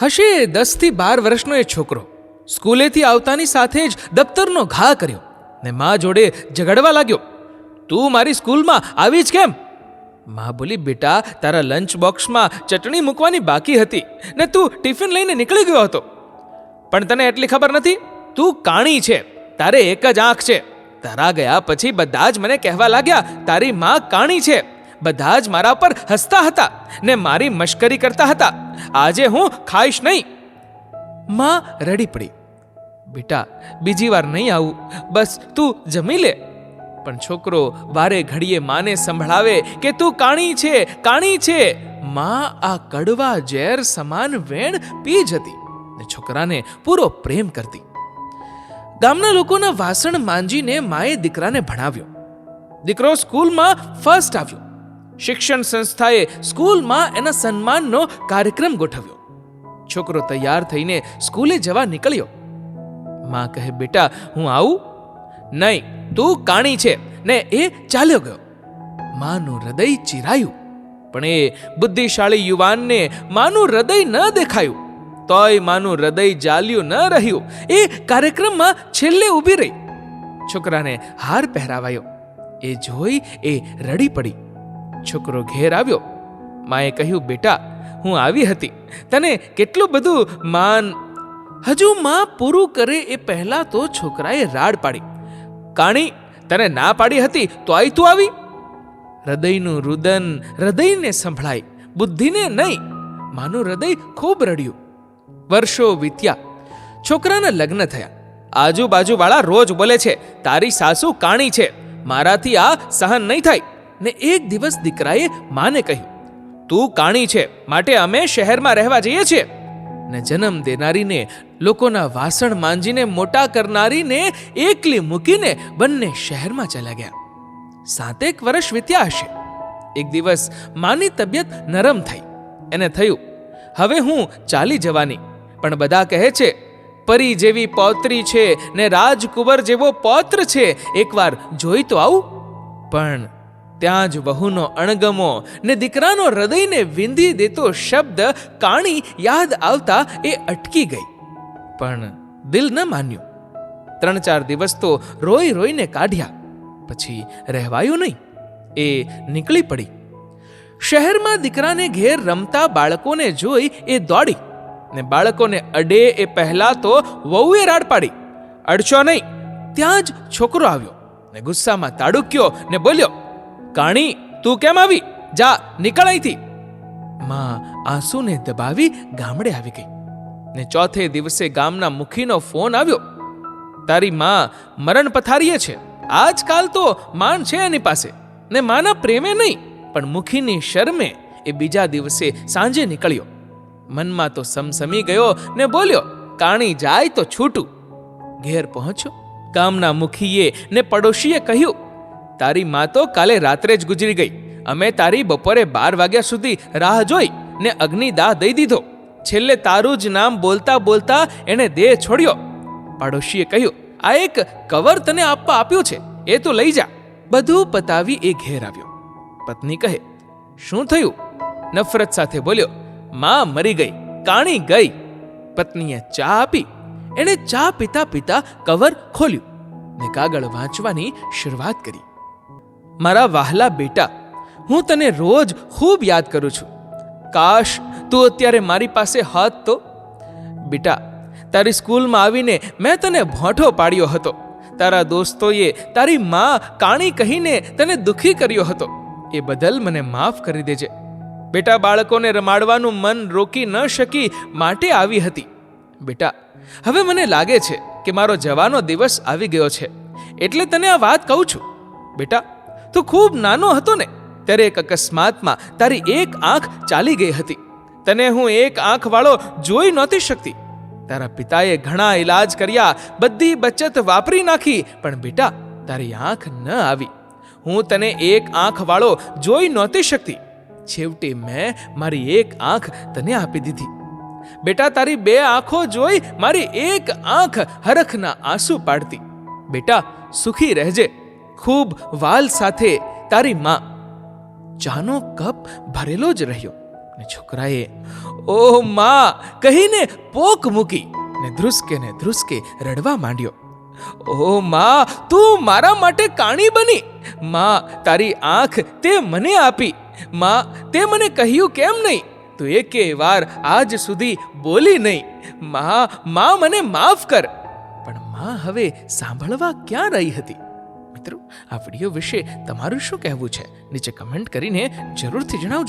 હશે 10 થી 12 વર્ષનો એ છોકરો સ્કૂલેથી આવતાની સાથે જ દફતરનો ઘા કર્યો ને મા જોડે ઝઘડવા લાગ્યો. તું મારી સ્કૂલમાં આવી જ કેમ? મા બોલી, બેટા, તારા લંચ બોક્સમાં ચટણી મૂકવાની બાકી હતી ને તું ટિફિન લઈને નીકળી ગયો હતો. પણ તને એટલી ખબર નથી, તું કાણી છે, તારે એક જ આંખ છે. તારા ગયા પછી બધા જ મને કહેવા લાગ્યા, તારી મા કાણી છે. બધા જ મારા પર હસતા હતા ને મારી મશ્કરી કરતા હતા. આજે હું ખાઈશ નહીં. માં રડી પડી. બેટા, બીજી વાર નહીં આવું, બસ તું જમી લે. પણ છોકરો વારે ઘડીએ માને સંભળાવે કે તું કાણી છે, કાણી છે. માં આ કડવા ઝેર સમાન વેણ પી જતી ને છોકરાને પૂરો પ્રેમ કરતી. ગામના લોકોના વાસણ માંજીને માએ દીકરાને ભણાવ્યો. દીકરો સ્કૂલમાં ફર્સ્ટ આવ્યો. શિક્ષણ સંસ્થાએ સ્કૂલમાં એના સન્માનનો કાર્યક્રમ ગોઠવ્યો. છોકરો તૈયાર થઈને સ્કૂલે જવા નીકળ્યો. માં કહે, બેટા, હું આવું? નહીં, તું કાણી છે, ને એ ચાલ્યો ગયો. માનું હૃદય ચિરાયું. પણ એ બુદ્ધિશાળી યુવાનને માનું હૃદય ન દેખાયું. તોય માનું હૃદય જાલ્યું ન રહ્યું. એ કાર્યક્રમમાં છેલ્લે ઊભી રહી. છોકરાને હાર પહેરાવાયો. એ જોઈ એ રડી પડી. છોકરો ઘેર આવ્યો. માએ કહ્યું, બેટા, હું આવી હતી, તને કેટલું બધું માન. હજુ માં પૂરું કરે એ પહેલા તો છોકરાએ રાડ પાડી. કાણી, તને ના પાડી હતી તો આઈ તું આવી? હૃદયનું રુદન હૃદયને સંભળાય, બુદ્ધિને નહીં. માનું હૃદય ખૂબ રડ્યું. વર્ષો વીત્યા. છોકરાના લગ્ન થયા. આજુબાજુવાળા રોજ બોલે છે, તારી સાસુ કાણી છે, મારાથી આ સહન નહીં થાય. ને એક દિવસ દીકરાએ માને કહ્યું, તું કાણી છે માટે અમે શહેરમાં રહેવા જઈએ છીએ. ને જન્મ દેનારીને, લોકોના વાસણ માંજીને મોટા કરનારીને એકલી મૂકીને બંને શહેરમાં ચાલ્યા ગયા. 7 વર્ષ વીત્યા હશે. એક દિવસ માની તબિયત નરમ થઈ. એને થયું, હવે હું ચાલી જવાની. પણ બધા કહે છે, પરી જેવી પૌત્રી છે ને રાજકુંવર જેવો પૌત્ર છે, એકવાર જોઈ તો આવું. પણ ત્યાં જ વહુનો અણગમો ને દીકરાનો હૃદયને વિંધી દેતો શબ્દ કાણી યાદ આવતા એ અટકી ગઈ. પણ દિલ ન માન્યું. 3-4 દિવસ તો રોઈ રોઈને કાઢ્યા. પછી રહેવાયું નહીં. એ નીકળી પડી. શહેરમાં દીકરાને ઘેર રમતા બાળકોને જોઈ એ દોડી ને બાળકોને અડે એ પહેલા તો વહુએ રાડ પાડી, અડશો નહીં. ત્યાં જ છોકરો આવ્યો ને ગુસ્સામાં તાડુક્યો ને બોલ્યો, કાણી, તું કેમ આવી? જા, નીકળ અહીંથી. માં આંસુને દબાવી ગામડે આવી ગઈ. ને 4થે દિવસે ગામના મુખીનો ફોન આવ્યો, તારી માં મરણ પથારીએ છે. આજકાલ તો માન છે એની પાસે, ને માના પ્રેમે નહીં પણ મુખીની શરમે એ બીજા દિવસે સાંજે નીકળ્યો. મનમાં તો સમસમી ગયો ને બોલ્યો, કાણી જાય તો છૂટું. ઘેર પહોંચ્યો. ગામના મુખીએ ને પડોશીએ કહ્યું, તારી માં તો કાલે રાત્રે જ ગુજરી ગઈ. અમે તારી બપોરે 12 વાગ્યા સુધી રાહ જોઈ ને અગ્નિદાહ દઈ દીધો. છેલ્લે તારું જ નામ બોલતા બોલતા એણે દેહ છોડ્યો. પાડોશીએ કહ્યું, આ એક કવર તને આપવા આપ્યું છે, એ તું લઈ જા. બધું પતાવી એ ઘેર આવ્યો. પત્ની કહે, શું થયું? નફરત સાથે બોલ્યો, માં મરી ગઈ, કાણી ગઈ. પત્નીએ ચા આપી. એણે ચા પીતા પીતા કવર ખોલ્યું ને કાગળ વાંચવાની શરૂઆત કરી. મારા વહાલા બેટા, હું તને રોજ ખૂબ યાદ કરું છું. કાશ તું અત્યારે મારી પાસે હોત તો. બેટા, તારી સ્કૂલમાં આવીને મેં તને ભોંઠો પાડ્યો હતો. તારા દોસ્તોએ તારી માં કાણી કહીને તને દુખી કર્યો હતો. એ બદલ મને માફ કરી દેજે. બેટા, બાળકોને રમાડવાનું મન રોકી ન શકી માટે આવી હતી. બેટા, હવે મને લાગે છે કે મારો જવાનો દિવસ આવી ગયો છે, એટલે તને આ વાત કહું છું. બેટા, તું ખૂબ નાનો હતો ને ત્યારે એક અકસ્માતમાં તારી એક આંખ ચાલી ગઈ હતી. તને હું એક આંખ વાળો જોઈ નહોતી શકતી. તારા પિતાએ ઘણા ઈલાજ કર્યા, બધી બચત વાપરી નાખી, પણ બેટા, તારી આંખ ન આવી. હું તને એક આંખ વાળો જોઈ નહોતી શકતી. છેવટે મેં મારી એક આંખ તને આપી દીધી. બેટા, તારી 2 આંખો જોઈ મારી એક આંખ હરખના આંસુ પાડતી. બેટા, સુખી રહેજે. ખૂબ વાલ સાથે, તારી માં. ચાનો કપ ભરેલો જ રહ્યો ને છોકરાએ ઓહ માં કહીને પોક મૂકી ને ધ્રુસકે રડવા માંડ્યો. ઓહ માં, તું મારા માટે કાણી બની. માં, તારી આંખ તે મને આપી. માં, તે મને કહ્યું કેમ નહીં? તું એકે વાર આજ સુધી બોલી નહીં. માં, મને માફ કર. પણ માં હવે સાંભળવા ક્યાં રહી હતી? મિત્રો, આ વિડીયો વિશે તમારું શું કહેવું છે? નીચે કમેન્ટ કરીને જરૂરથી જણાવજો.